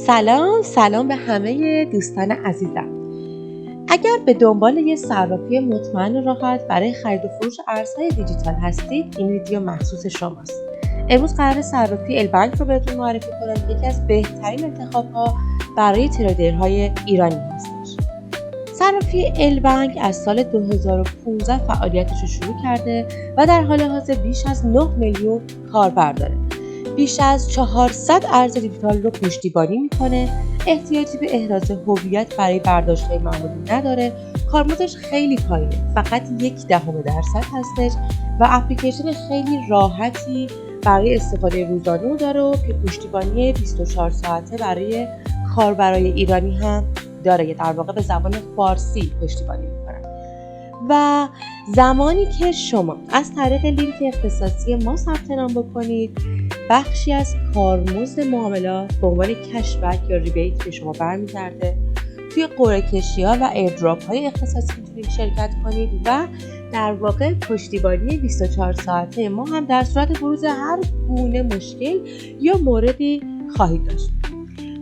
سلام به همه دوستان عزیزم. اگر به دنبال یه صرافی مطمئن و راحت برای خرید و فروش ارزهای دیجیتال هستید، این ویدیو مخصوص شماست. امروز قرار صرافی البنک رو بهتون معرفی کنم که یکی از بهترین انتخاب‌ها برای تریدرهای ایرانی هستش. صرافی البنک از سال 2015 فعالیتش رو شروع کرده و در حال حاضر بیش از 9 میلیون کاربر داره. بیش از 400 ارز دیجیتال رو پشتیبانی میکنه. احتیاجی به احراز هویت برای برداشت‌های معمولی نداره. کارمزدش خیلی پایینه، فقط 0.1% هستش و اپلیکیشن خیلی راحتی برای استفاده روزانه رو داره که پشتیبانی 24 ساعته برای کاربرای ایرانی هم داره، در واقع به زبان فارسی پشتیبانی میکنه. و زمانی که شما از طریق لینک اختصاصی ما ثبت نام بکنید، بخشی از کارمزد معاملات به عنوان کشبک یا ریبیت به شما برمیگرده. توی قرعه کشی‌ها و ایردراپ های اختصاصی میتونید شرکت کنید و در واقع پشتیبانی 24 ساعته ما هم در صورت بروز هر گونه مشکل یا موردی خواهید داشت.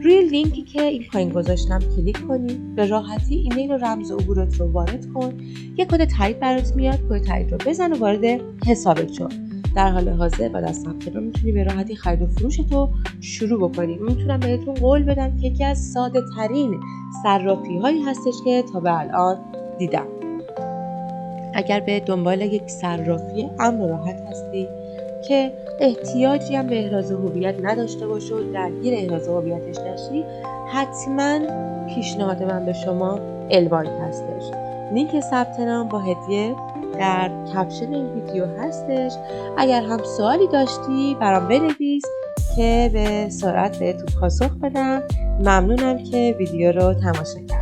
روی لینکی که این پایین گذاشتم کلیک کنید، به راحتی ایمیل و رمز عبورت رو وارد کن، یک کد تایید برات میاد، کد تایید رو بزن و وارد حسابت شو. در حال حاضر بعد از ثبت نام میتونی به راحتی خرید و فروشت رو شروع بکنی. میتونم بهتون قول بدم که یکی از ساده ترین صرافی هایی هستش که تا به الان دیدم. اگر به دنبال یک صرافی امن و راحت هستی که احتیاجی هم به احراز هویت نداشته باشه و درگیر احراز هویتش نشی، حتما پیشنهاد من به شما البانک هستش. لینک ثبت نام با هدیه در کپشن این ویدیو هستش. اگر هم سوالی داشتی برام بنویس که به سرعت بهتون پاسخ بدم. ممنونم که ویدیو رو تماشا کردید.